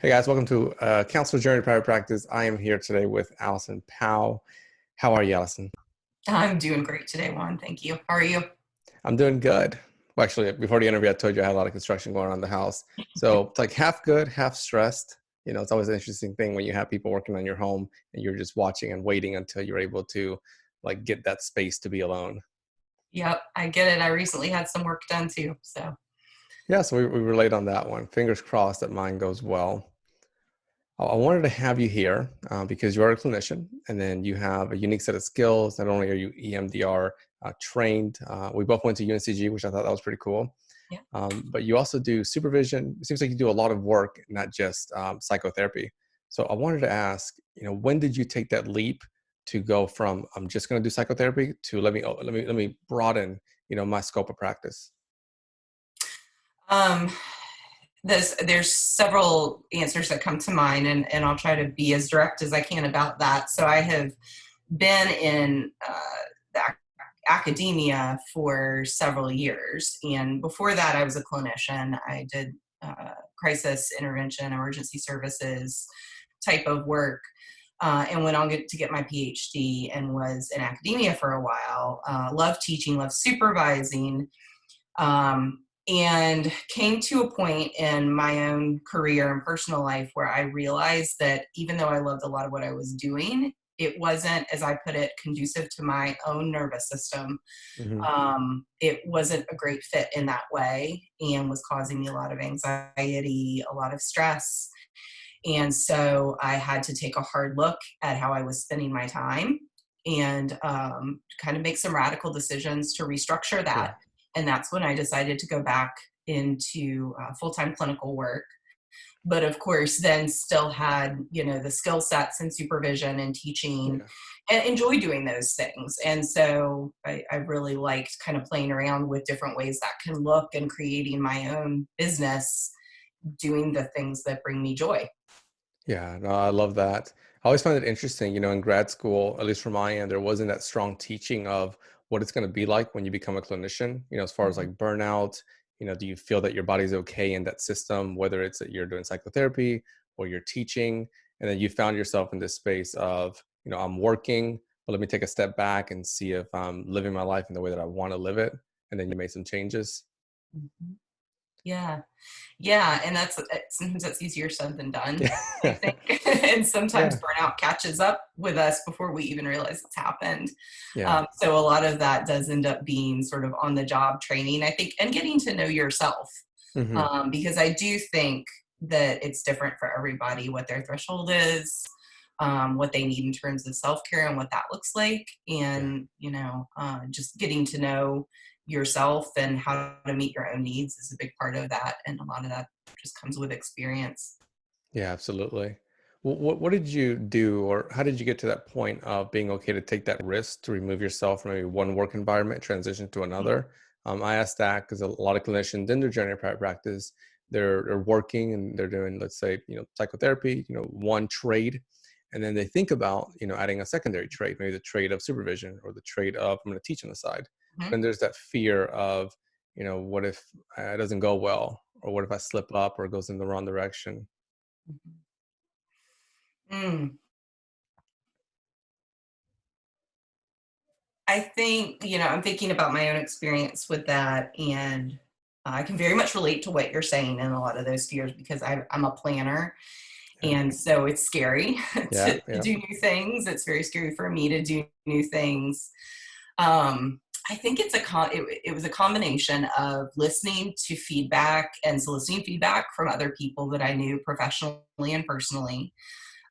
Hey guys, welcome to Counselor Journey to Private Practice. I am here today with Allison Pow. How are you, Allison? I'm doing great today, Juan. Thank you. How are you? I'm doing good. Well, actually, before the interview, I told you I had a lot of construction going on in the house. So it's like half good, half stressed. It's always an interesting thing when you have people working on your home and you're just watching and waiting until you're able to like get that space to be alone. Yep, I get it. I recently had some work done too. So, Yeah, so we relate on that one. Fingers crossed that mine goes well. I wanted to have you here because you are a clinician and then you have a unique set of skills. Not only are you EMDR trained, we both went to UNCG, which I thought that was pretty cool. yeah. But you also do supervision. It seems like you do a lot of work, not just psychotherapy. So I wanted to ask, when did you take that leap to go from I'm just going to do psychotherapy to let me broaden, my scope of practice? Um, there's several answers that come to mind, and I'll try to be as direct as I can about that. So I have been in the academia for several years, and before that, I was a clinician. I did crisis intervention, emergency services type of work. And went on to get my PhD and was in academia for a while. Loved teaching, loved supervising, and came to a point in my own career and personal life where I realized that even though I loved a lot of what I was doing, it wasn't, as I put it, conducive to my own nervous system. Hmm. It wasn't a great fit in that way and was causing me a lot of anxiety, a lot of stress. And so I had to take a hard look at how I was spending my time and kind of make some radical decisions to restructure Yeah. that. And that's when I decided to go back into full-time clinical work. But of course, then still had, the skill sets and supervision and teaching Yeah. and enjoy doing those things. And so I really liked kind of playing around with different ways that can look and creating my own business, doing the things that bring me joy. Yeah, no, I love that. I always find it interesting, in grad school, at least from my end, there wasn't that strong teaching of what it's going to be like when you become a clinician, as far as Mhm. like burnout, do you feel that your body's okay in that system, whether it's that you're doing psychotherapy or you're teaching, and then you found yourself in this space of, I'm working, but let me take a step back and see if I'm living my life in the way that I want to live it. And then you made some changes. Mhm. Yeah. Yeah, and sometimes that's easier said than done, I Yeah. think. And sometimes Yeah. burnout catches up with us before we even realize it's happened. Yeah. So a lot of that does end up being sort of on the job training, I think, and getting to know yourself. Hmm. Because I do think that it's different for everybody what their threshold is, what they need in terms of self-care and what that looks like. Yeah. And, just getting to know yourself and how to meet your own needs is a big part of that. And a lot of that just comes with experience. Yeah, absolutely. What did you do, or how did you get to that point of being okay to take that risk to remove yourself from maybe one work environment, transition to another? I asked that because a lot of clinicians in their general private practice, they're working and they're doing, let's say, psychotherapy, one trade, and then they think about, adding a secondary trade, maybe the trade of supervision or the trade of I'm going to teach on the side. Mhm. Then there's that fear of, what if it doesn't go well, or what if I slip up or it goes in the wrong direction? Mhm. Mm. I think, I'm thinking about my own experience with that, and I can very much relate to what you're saying in a lot of those fears because I'm a planner. Yeah. And so it's scary Yeah, to yeah, do new things. It's very scary for me to do new things. I think it was a combination of listening to feedback and soliciting feedback from other people that I knew professionally and personally.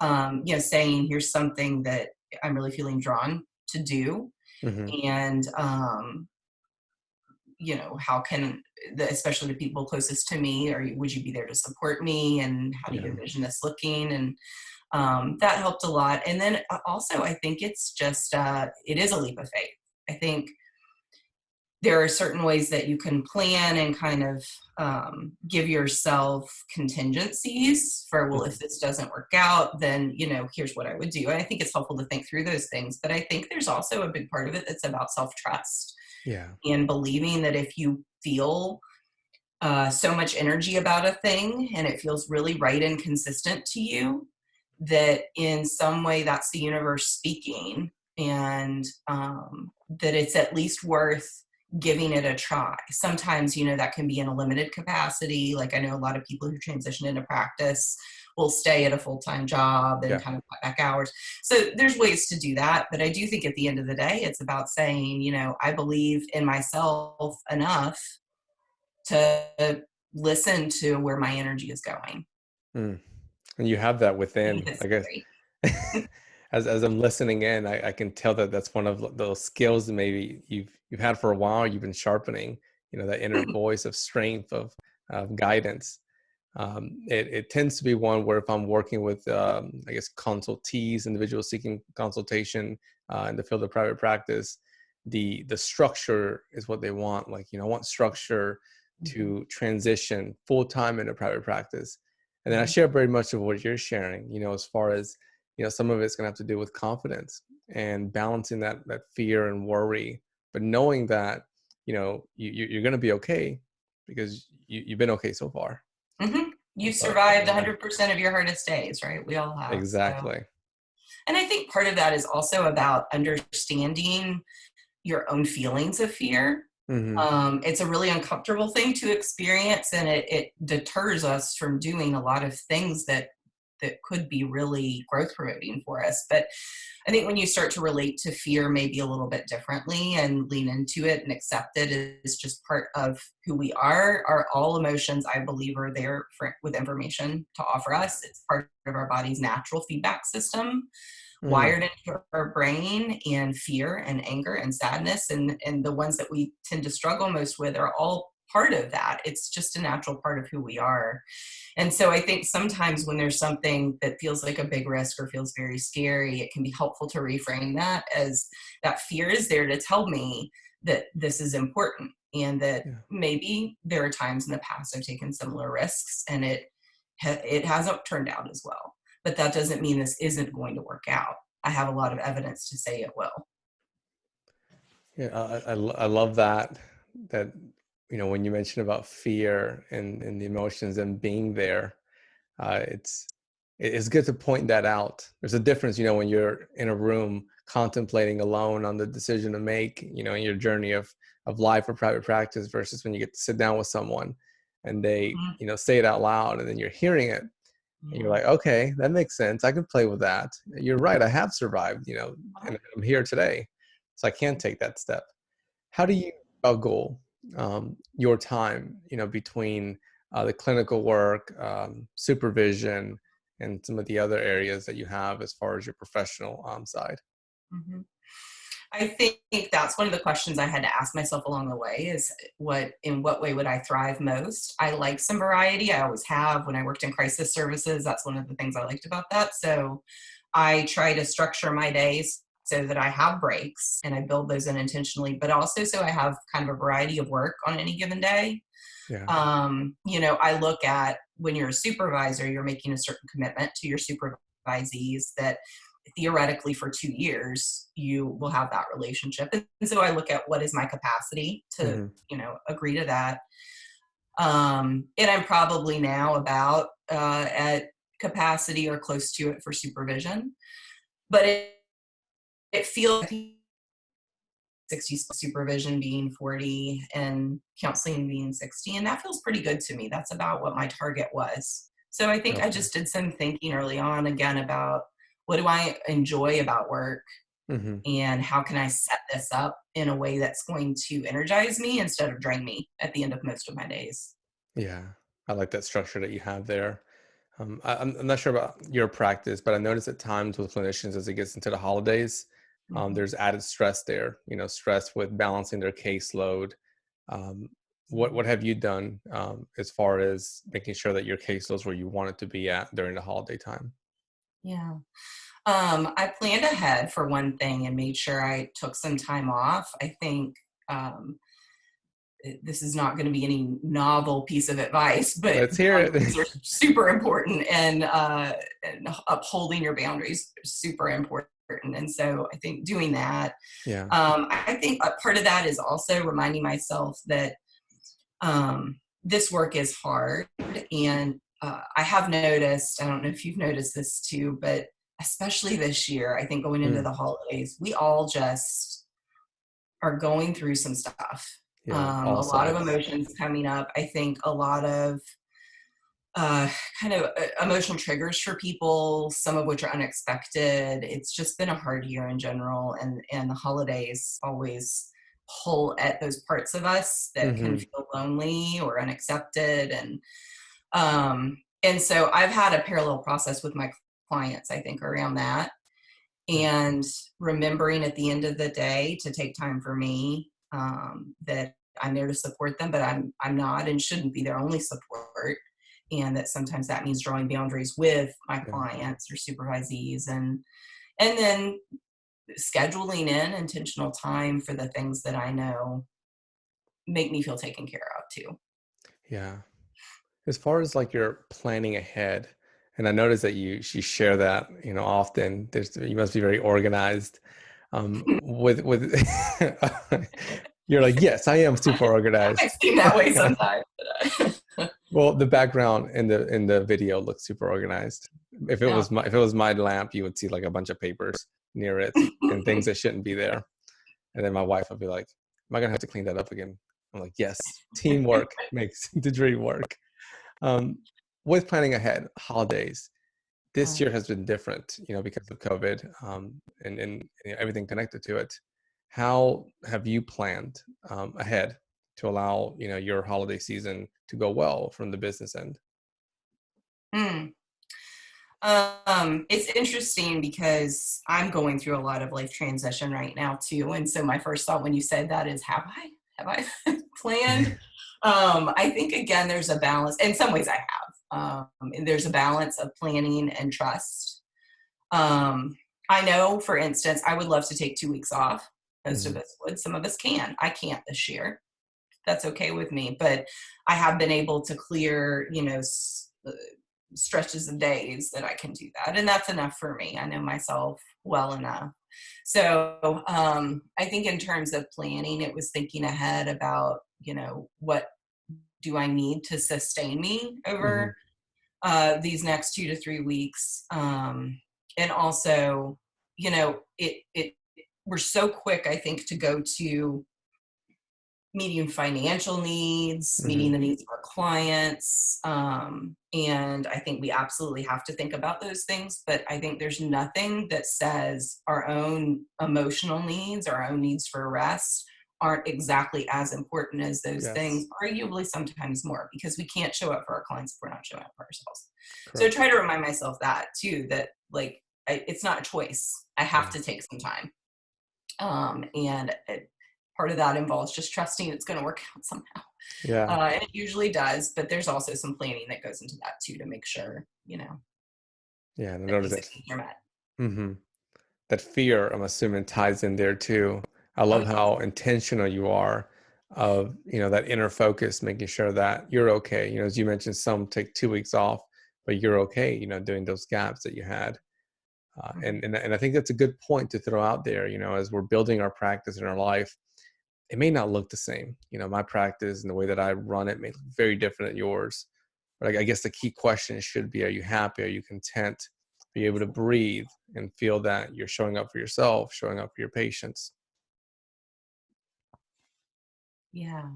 Saying here's something that I'm really feeling drawn to do, hmm, and how can especially the people closest to me, or would you be there to support me, and how do you yeah, envision this looking, and that helped a lot. And then also, I think it's just, it is a leap of faith. I think there are certain ways that you can plan and kind of give yourself contingencies for, well, hmm, if this doesn't work out, then, here's what I would do. And I think it's helpful to think through those things. But I think there's also a big part of it that's about self trust yeah, and believing that if you feel so much energy about a thing and it feels really right and consistent to you, that in some way that's the universe speaking, and that it's at least worth giving it a try. Sometimes, that can be in a limited capacity. Like I know a lot of people who transition into practice will stay at a full-time job and Yeah. kind of cut back hours. So there's ways to do that. But I do think at the end of the day, it's about saying, I believe in myself enough to listen to where my energy is going. Mm. And you have that I think within, it's I guess. great. As I'm listening in, I can tell that that's one of those skills that maybe you've had for a while. You've been sharpening, that inner voice of strength, of guidance. It tends to be one where if I'm working with, I guess, consultees, individuals seeking consultation in the field of private practice, the structure is what they want. Like, I want structure to transition full time into private practice. And then I share very much of what you're sharing, as far as, some of it's going to have to do with confidence and balancing that fear and worry, but knowing that, you're going to be okay because you've been okay so far. Mm-hmm. You've So, survived yeah, 100% of your hardest days, right? We all have. So, exactly. and I think part of that is also about understanding your own feelings of fear. Hmm. It's a really uncomfortable thing to experience, and it deters us from doing a lot of things that could be really growth promoting for us. But I think when you start to relate to fear maybe a little bit differently and lean into it and accept it as just part of who we are all emotions, I believe, are there with information to offer us. It's part of our body's natural feedback system, Mm. wired into our brain, and fear and anger and sadness and the ones that we tend to struggle most with are all part of that. It's just a natural part of who we are. And so I think sometimes when there's something that feels like a big risk or feels very scary, it can be helpful to reframe that as that fear is there to tell me that this is important, and that Yeah. maybe there are times in the past I've taken similar risks and it hasn't turned out as well. But that doesn't mean this isn't going to work out. I have a lot of evidence to say it will. Yeah, I love that when you mentioned about fear and the emotions and being there, it's good to point that out. There's a difference, when you're in a room contemplating alone on the decision to make, in your journey of life or private practice, versus when you get to sit down with someone and they, Mhm. say it out loud, and then you're hearing it and you're Yeah. like, okay, that makes sense. I can play with that. You're right. I have survived, and I'm here today, so I can take that step. How do you juggle your time, between the clinical work, supervision, and some of the other areas that you have as far as your professional side? Mhm. I think that's one of the questions I had to ask myself along the way is in what way would I thrive most? I like some variety. I always have. When I worked in crisis services, that's one of the things I liked about that. So I try to structure my days so that I have breaks and I build those in intentionally, but also so I have kind of a variety of work on any given day. Yeah. I look at when you're a supervisor, you're making a certain commitment to your supervisees that theoretically for 2 years you will have that relationship. And so I look at what is my capacity to, Hmm. agree to that. And I'm probably now about at capacity or close to it for supervision, but it feels like 60 supervision being 40 and counseling being 60. And that feels pretty good to me. That's about what my target was. So I think I Okay. just did some thinking early on again about what do I enjoy about work Hmm. and how can I set this up in a way that's going to energize me instead of drain me at the end of most of my days. Yeah. I like that structure that you have there. I'm not sure about your practice, but I notice at times with clinicians as it gets into the holidays, Mhm. there's added stress there, stress with balancing their caseload. Um, what have you done as far as making sure that your caseload's where you want it to be at during the holiday time? Yeah. I planned ahead for one thing and made sure I took some time off. I think um, this is not going to be any novel piece of advice, but Let's hear boundaries it. are super important, and upholding your boundaries is super important. And so I think doing that, Yeah. I think a part of that is also reminding myself that this work is hard. And I have noticed, I don't know if you've noticed this too, but especially this year, I think going into the holidays, we all just are going through some stuff. Yeah, A all lot of sides. emotions coming up. I think a lot of kind of emotional triggers for people, some of which are unexpected. It's just been a hard year in general, and the holidays always pull at those parts of us that can Mm-hmm. feel lonely or unaccepted. And so I've had a parallel process with my clients, I think, around that, Yeah. and remembering at the end of the day to take time for me, that I'm there to support them, but I'm not and shouldn't be their only support. And that sometimes that means drawing boundaries with my Yeah. clients or supervisees, and then scheduling in intentional time for the things that I know make me feel taken care of too. Yeah. As far as like your planning ahead, and I notice that she share that, often. You must be very organized. With you're like, yes, I am super I organized. seem that way sometimes. Well, the background in the video looks super organized. No. If it was my lamp, you would see like a bunch of papers near it and things that shouldn't be there. And then my wife would be like, "Am I gonna have to clean that up again?" I'm like, "Yes, teamwork makes the dream work." Um, with planning ahead, holidays this year has been different, because of COVID, and everything connected to it. How have you planned ahead to allow your holiday season to go well from the business end? Mm. It's interesting because I'm going through a lot of life transition right now too. And so my first thought when you said that is, have I planned? I think again, there's a balance. In some ways I have. And there's a balance of planning and trust. I know, for instance, I would love to take 2 weeks off. Most of Hmm. us would. Some of us can. I can't this year. That's okay with me. But I have been able to clear, stretches of days that I can do that. And that's enough for me. I know myself well enough. So I think in terms of planning, it was thinking ahead about, what do I need to sustain me Hmm. over these next 2 to 3 weeks. And also, we're so quick, I think, to go to meeting financial needs, meeting Hmm. the needs of our clients. And I think we absolutely have to think about those things. But I think there's nothing that says our own emotional needs, our own needs for rest aren't exactly as important as those things, Yes, arguably sometimes more, because we can't show up for our clients if we're not showing up for ourselves. So I correct. try to remind myself that too, that like, it's not a choice. I have Yeah, to take some time. And part of that involves just trusting it's going to work out somehow. yeah, And it usually does, but there's also some planning that goes into that too to make sure, yeah. And I that noticed these that. things are met. Hmm. That fear, I'm assuming, ties in there too. I Oh, love yeah. how intentional you are of that inner focus, making sure that you're okay. As you mentioned, some take 2 weeks off, but you're okay. During those gaps that you had, Mhm. and I think that's a good point to throw out there. As we're building our practice in our life, it may not look the same. My practice and the way that I run it may look very different than yours. But I guess the key question should be: Are you happy? Are you content? Are you able to breathe and feel that you're showing up for yourself, showing up for your patients? Yeah.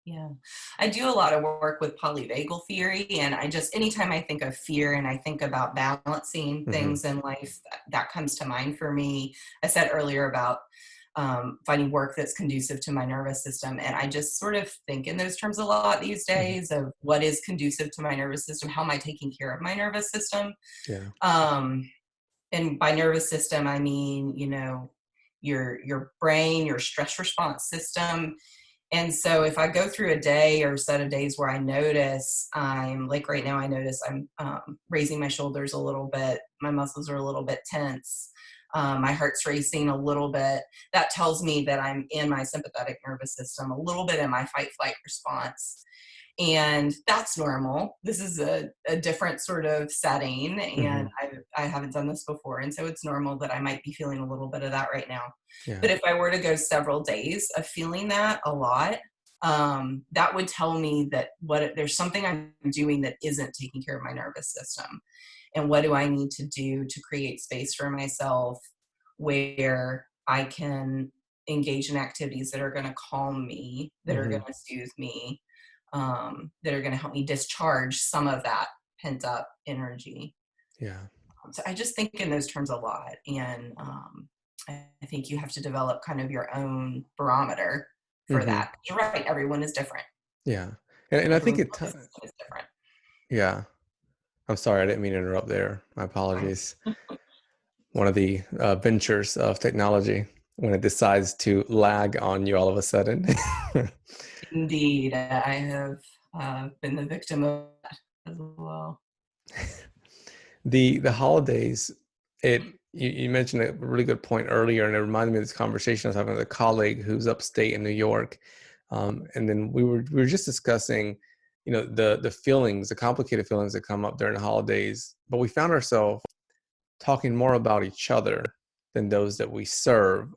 Yeah. I do a lot of work with polyvagal theory. And anytime I think of fear and I think about balancing Hmm. things in life, that comes to mind for me. I said earlier about finding work that's conducive to my nervous system. And I just sort of think in those terms a lot these Hmm. days of what is conducive to my nervous system. How am I taking care of my nervous system? Yeah. Um, and by nervous system, I mean, your brain, your stress response system. And so if I go through a day or a set of days where I notice I'm like right now, I notice I'm raising my shoulders a little bit, my muscles are a little bit tense, my heart's racing a little bit. That tells me that I'm in my sympathetic nervous system, a little bit in my fight flight response. And that's normal. This is a different sort of setting, and Hmm. I haven't done this before. And so it's normal that I might be feeling a little bit of that right now. Yeah. But if I were to go several days of feeling that a lot, that would tell me that there's something I'm doing that isn't taking care of my nervous system. And what do I need to do to create space for myself where I can engage in activities that are going to calm me, that are Mm-hmm. going to soothe me, that are going to help me discharge some of that pent up energy. Yeah. So I just think in those terms a lot. And I think you have to develop kind of your own barometer for Mm-hmm. that. You're right. Everyone is different. Yeah. And I think Everyone's it, nervous system is different. yeah. I'm sorry, I didn't mean to interrupt there. My Fine. apologies. One of the ventures of technology when it decides to lag on you all of a sudden. Indeed. I have been the victim of that as well. The holidays, you mentioned a really good point earlier, and it reminded me of this conversation I was having with a colleague who's upstate in New York, and then we were just discussing, the feelings, the complicated feelings that come up during the holidays, but we found ourselves talking more about each other than those that we serve,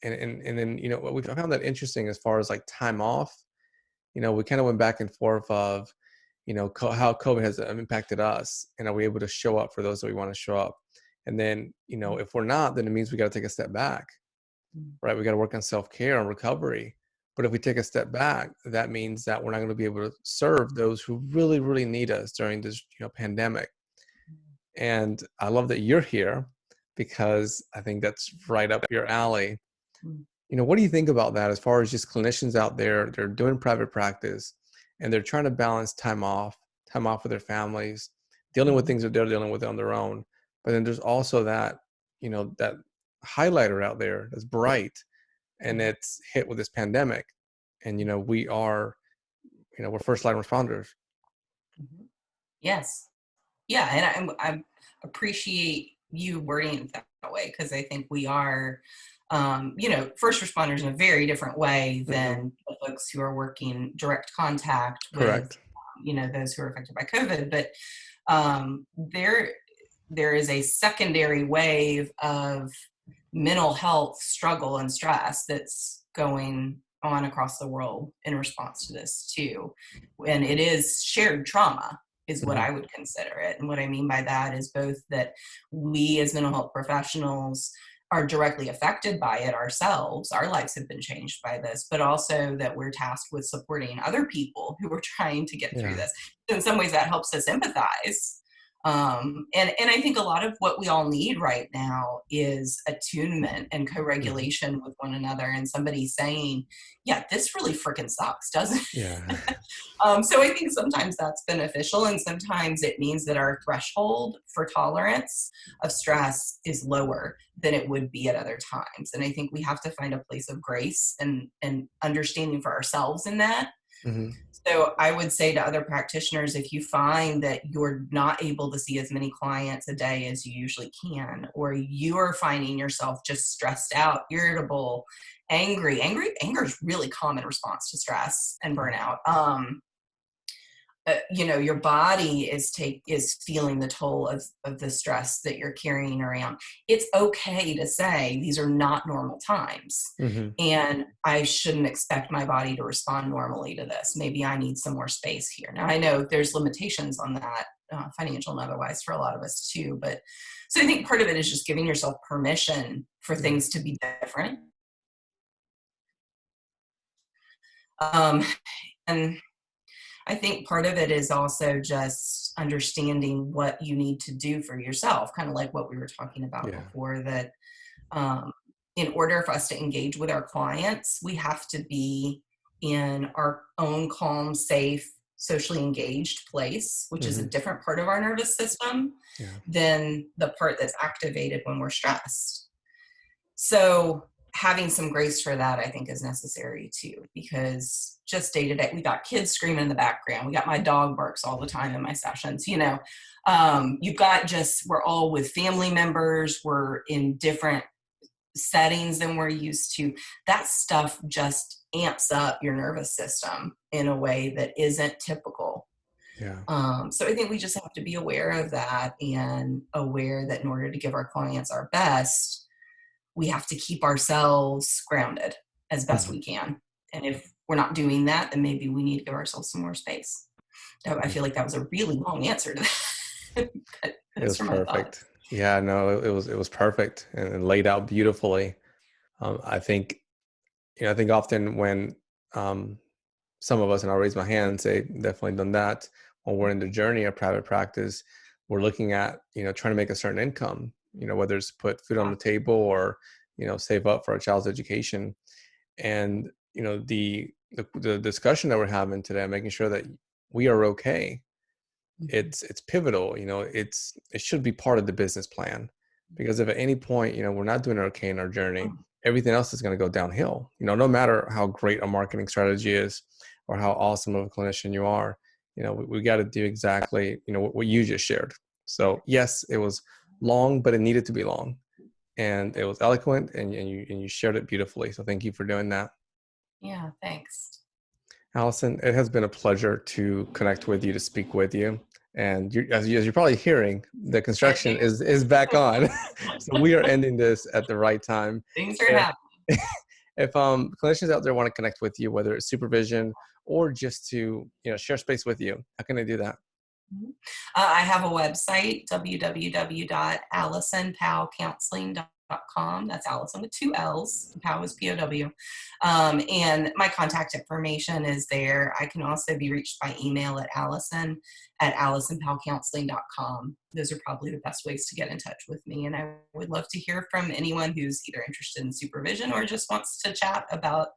and then we found that interesting as far as like time off. We kind of went back and forth of how COVID has impacted us, and are we able to show up for those that we want to show up? And then, if we're not, then it means we got to take a step back, right? We got to work on self-care and recovery. But if we take a step back, that means that we're not going to be able to serve those who really, really need us during this, pandemic. And I love that you're here because I think that's right up your alley. What do you think about that as far as just clinicians out there, they're doing private practice and they're trying to balance time off with their families, dealing with things that they're dealing with on their own. But then there's also that, that highlighter out there that's bright and it's hit with this pandemic. And, we are, we're first line responders. Yes. Yeah. And I appreciate you wording it that way, because I think we are, first responders in a very different way than the folks who are working direct contact with, Correct. those who are affected by COVID. But there is a secondary wave of mental health struggle and stress that's going on across the world in response to this too. And it is shared trauma is what I would consider it. And what I mean by that is both that we as mental health professionals are directly affected by it ourselves. Our lives have been changed by this, but also that we're tasked with supporting other people who are trying to get through this. So in some ways that helps us empathize. And I think a lot of what we all need right now is attunement and co-regulation with one another, and somebody saying, yeah, this really freaking sucks, doesn't it? Yeah. So I think sometimes that's beneficial, and sometimes it means that our threshold for tolerance of stress is lower than it would be at other times. And I think we have to find a place of grace and understanding for ourselves in that. So I would say to other practitioners, if you find that you're not able to see as many clients a day as you usually can, or you're finding yourself just stressed out, irritable, anger is really common response to stress and burnout. Your body is feeling the toll of the stress that you're carrying around. It's okay to say these are not normal times, and I shouldn't expect my body to respond normally to this. Maybe I need some more space here. Now I know there's limitations on that, financial and otherwise, for a lot of us too. But so I think part of it is just giving yourself permission for things to be different. And I think part of it is also just understanding what you need to do for yourself, kind of like what we were talking about before, that in order for us to engage with our clients, we have to be in our own calm, safe, socially engaged place, which is a different part of our nervous system than the part that's activated when we're stressed. So having some grace for that, I think, is necessary too, because just day to day, we got kids screaming in the background. We got my dog barks all the time in my sessions, we're all with family members. We're in different settings than we're used to. That stuff just amps up your nervous system in a way that isn't typical. So I think we just have to be aware of that, and aware that in order to give our clients our best, we have to keep ourselves grounded as best we can. And if we're not doing that, then maybe we need to give ourselves some more space. So I feel like that was a really long answer to that. But It those was are my perfect. thoughts. Yeah, no, it was perfect and laid out beautifully. I think, I think often when um, some of us, and I'll raise my hand and say, definitely done that. When we're in the journey of private practice, we're looking at, trying to make a certain income, whether it's put food on the table or, save up for a child's education. And, the discussion that we're having today, making sure that we are okay, Mhm. it's pivotal. It should be part of the business plan, because if at any point we're not doing okay in our journey, everything else is going to go downhill. No matter how great a marketing strategy is or how awesome of a clinician you are, we got to do exactly what you just shared. So yes, it was long, but it needed to be long, and it was eloquent, and you shared it beautifully. So thank you for doing that. Yeah, thanks. Allison, it has been a pleasure to connect with you, to speak with you. And as you're probably hearing, the I construction do. is back on. So we are ending this at the right time. Things are If, happening. if clinicians out there want to connect with you, whether it's supervision or just to share space with you, how can they do that? Mhm. I have a website, www.allisonpowcounseling.com. That's Allison with two L's. Pow is Pow. And my contact information is there. I can also be reached by email at allisonpowcounseling.com. Those are probably the best ways to get in touch with me. And I would love to hear from anyone who's either interested in supervision or just wants to chat about,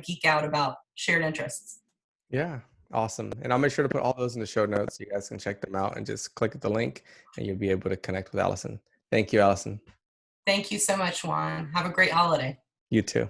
geek out about shared interests. Yeah, awesome. And I'll make sure to put all those in the show notes so you guys can check them out and just click the link and you'll be able to connect with Allison. Thank you, Allison. Thank you so much, Juan. Have a great holiday. You too.